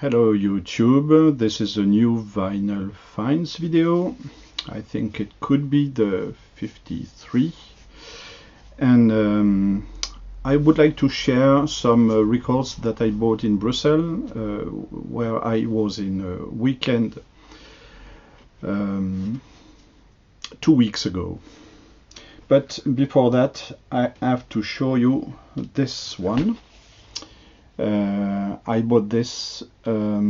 Hello YouTube, this is a new vinyl finds video. I think it could be the 53, and I would like to share some records that I bought in Brussels, where I was in a weekend 2 weeks ago. But before that I have to show you this one. I bought this a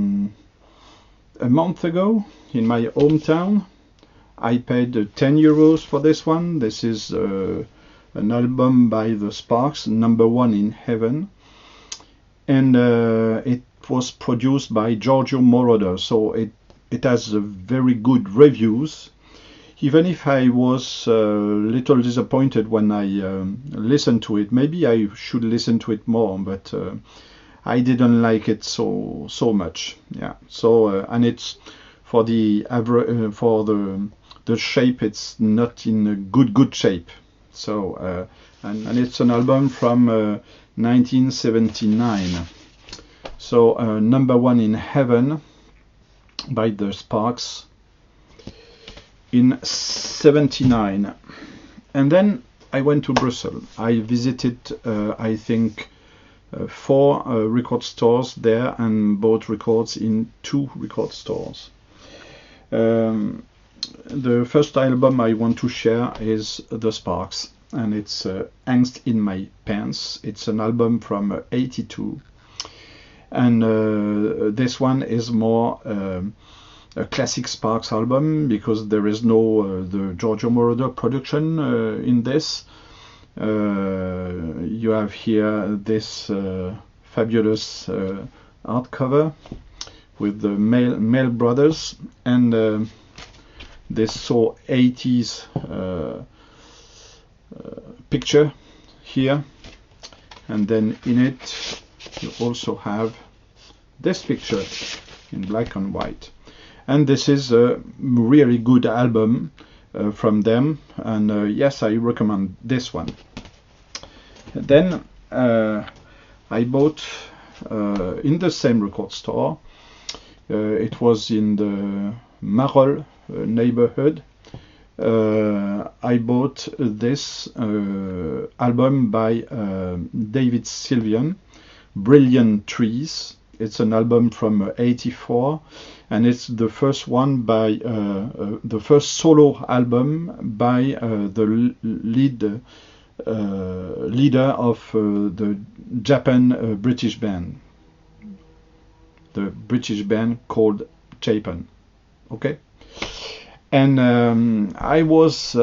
month ago in my hometown. I paid 10 euros for this one. This is an album by the Sparks, Number One in Heaven, and it was produced by Giorgio Moroder, so it has very good reviews. Even if I was a little disappointed when I listened to it. Maybe I should listen to it more, but I didn't like it so much. Yeah. So and it's for the shape, it's not in a good shape. So and it's an album from 1979. So Number One in Heaven by the Sparks in 79. And then I went to Brussels. I visited I think 4 record stores there and bought records in 2 record stores. The first album I want to share is The Sparks, and it's Angst in My Pants. It's an album from 82, and this one is more a classic Sparks album because there is no the Giorgio Moroder production in this. You have here this fabulous art cover with the male brothers, and this so 80s picture here, and then in it you also have this picture in black and white. And this is a really good album from them, and yes, I recommend this one. Then I bought in the same record store, it was in the Marolles neighborhood, I bought this album by David Sylvian, Brilliant Trees. It's an album from 84, and it's the first one by the first solo album by the leader of the Japan British band, the British band called Japan. Okay, and I was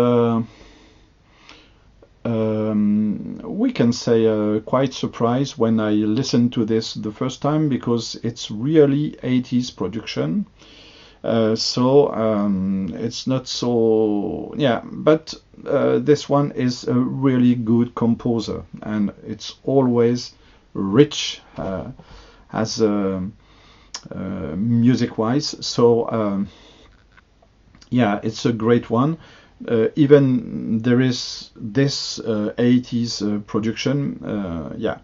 we can say quite surprised when I listened to this the first time, because it's really 80s production. So it's not so, yeah, but this one is a really good composer, and it's always rich as music wise. So yeah, it's a great one. Even there is this 80s production, yeah,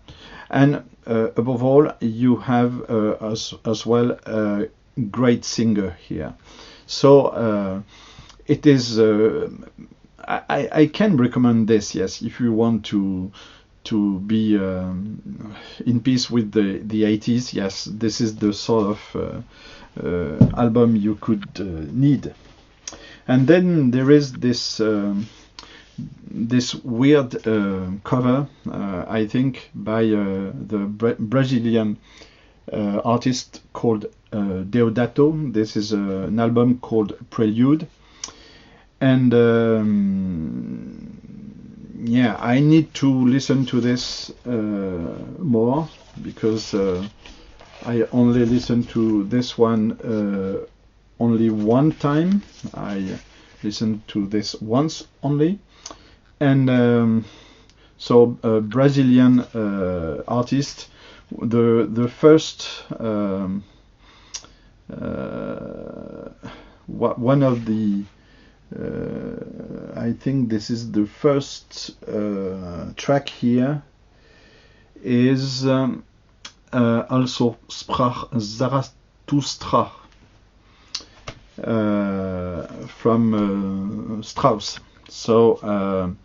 and above all you have as well a great singer here. So it is I can recommend this, yes, if you want to be in peace with the 80s. Yes, this is the sort of album you could need. And then there is this this weird cover, I think, by the Brazilian artist called Deodato. This is an album called Prelude, and yeah, I need to listen to this more, because I only listened to this one only one time. I listened to this once only, and so Brazilian artist. The first one of the I think this is the first track here is also Sprach Tu Stra from Strauss. So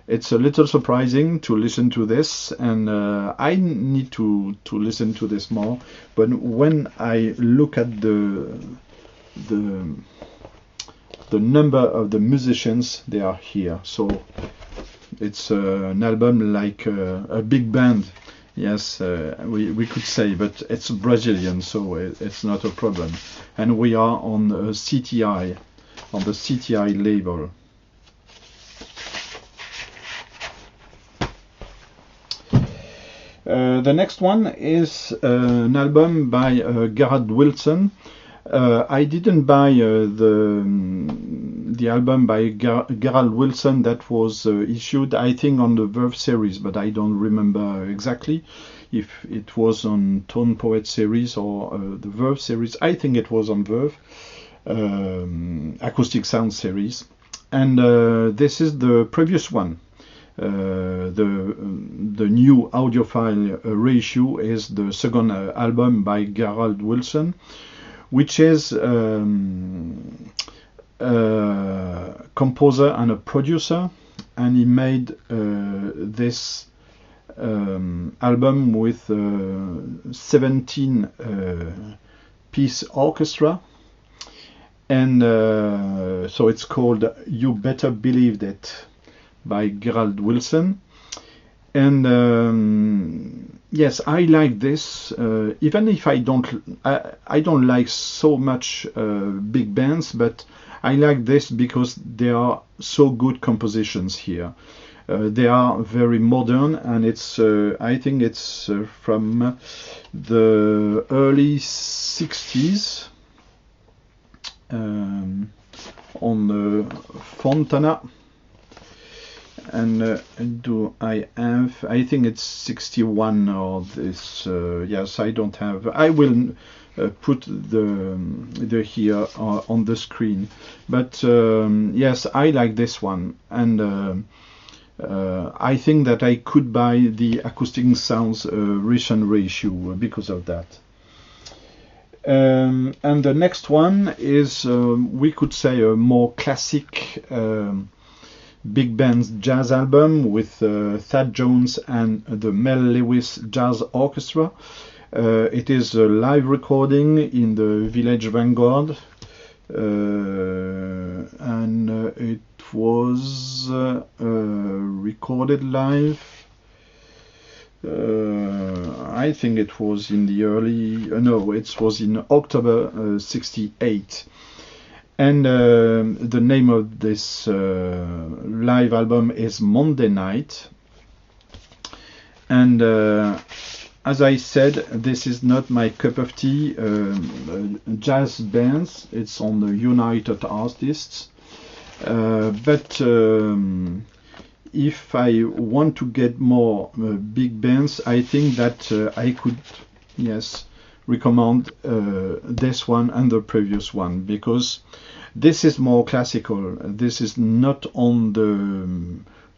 it's a little surprising to listen to this, and I need to listen to this more. But when I look at the number of the musicians, they are here. So it's an album like a big band. Yes, we could say, but it's Brazilian, so it's not a problem. And we are on CTI, on the CTI label. The next one is an album by Garrett Wilson. I didn't buy the album by Garrett Wilson that was issued, I think, on the Verve series, but I don't remember exactly if it was on Tone Poet series or the Verve series. I think it was on Verve, Acoustic Sound series. And this is the previous one. The new audiophile ratio is the second album by Garrett Wilson, which is a composer and a producer, and he made this album with 17 piece orchestra, and so it's called You Better Believe It by Garrett Wilson. And yes, I like this, even if I don't like so much big bands, but I like this because there are so good compositions here. They are very modern, and it's I think it's from the early 60s on Fontana. And do I have? I think it's 61 or this. Yes, I don't have. I will put the here on the screen. But yes, I like this one, and I think that I could buy the Acoustic Sounds recent ratio because of that. And the next one is, we could say, a more classic big band's jazz album with Thad Jones and the Mel Lewis Jazz Orchestra. It is a live recording in the Village Vanguard, and it was recorded live. I think it was in the early, no, it was in October 68. And the name of this live album is Monday Night. And as I said, this is not my cup of tea. Jazz bands, it's on the United Artists. But if I want to get more big bands, I think that I could, yes, recommend this one and the previous one, because this is more classical. This is not on the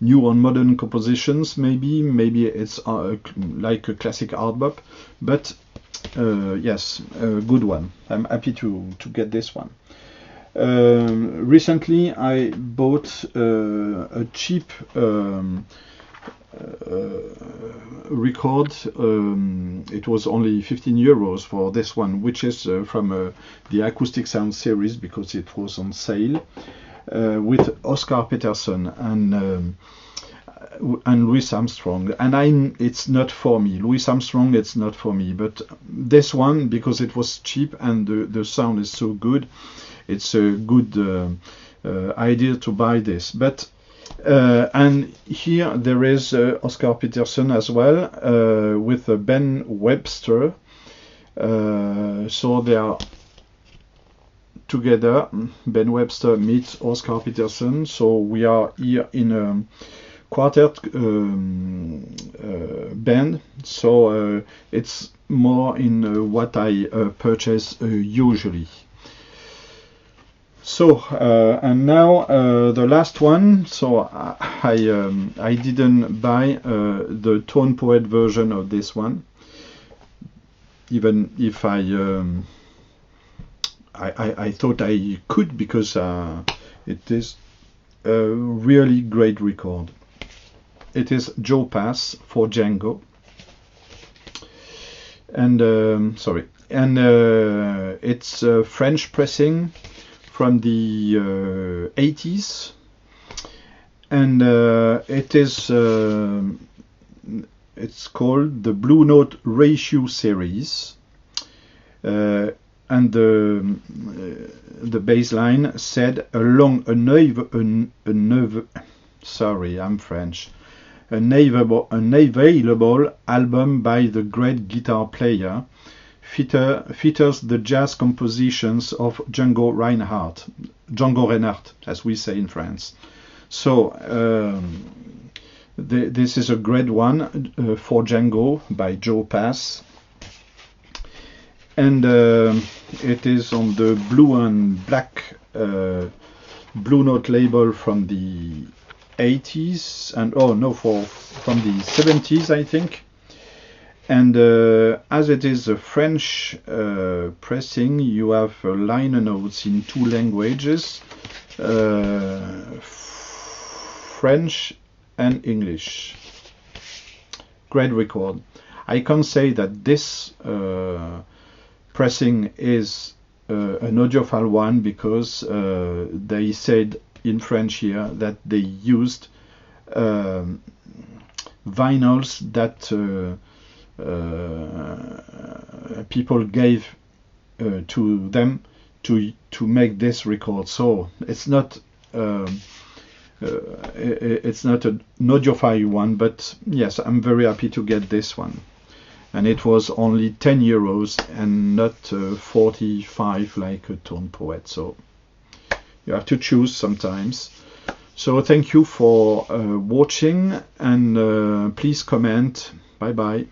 new and modern compositions. Maybe it's like a classic art bop, but yes, a good one. I'm happy to get this one. Recently I bought a cheap record. It was only 15 euros for this one, which is from the Acoustic Sound series, because it was on sale, with Oscar Peterson and Louis Armstrong. And it's not for me. Louis Armstrong, it's not for me. But this one, because it was cheap and the sound is so good, it's a good idea to buy this. But and here there is Oscar Peterson as well, with Ben Webster. So they are together. Ben Webster meets Oscar Peterson. So we are here in a quartet band. So it's more in what I purchase usually. So and now the last one. So I didn't buy the Tone Poet version of this one, even if I I thought I could, because it is a really great record. It is Joe Pass for Django, and it's French pressing from the 80s, and it's called the Blue Note Ratio series, and the bass line said along an available album by the great guitar player features the jazz compositions of Django Reinhardt, as we say in France. So this is a great one for Django by Joe Pass, and it is on the Blue and Black Blue Note label from the 80s, and from the 70s, I think. And as it is a French pressing, you have liner notes in 2 languages, French and English. Great record. I can say that this pressing is an audiophile one, because they said in French here that they used vinyls that people gave to them to make this record. So it's not an audiophile one, but yes, I'm very happy to get this one. And it was only €10 and not 45 like a Tone Poet. So you have to choose sometimes. So thank you for watching, and please comment. Bye bye.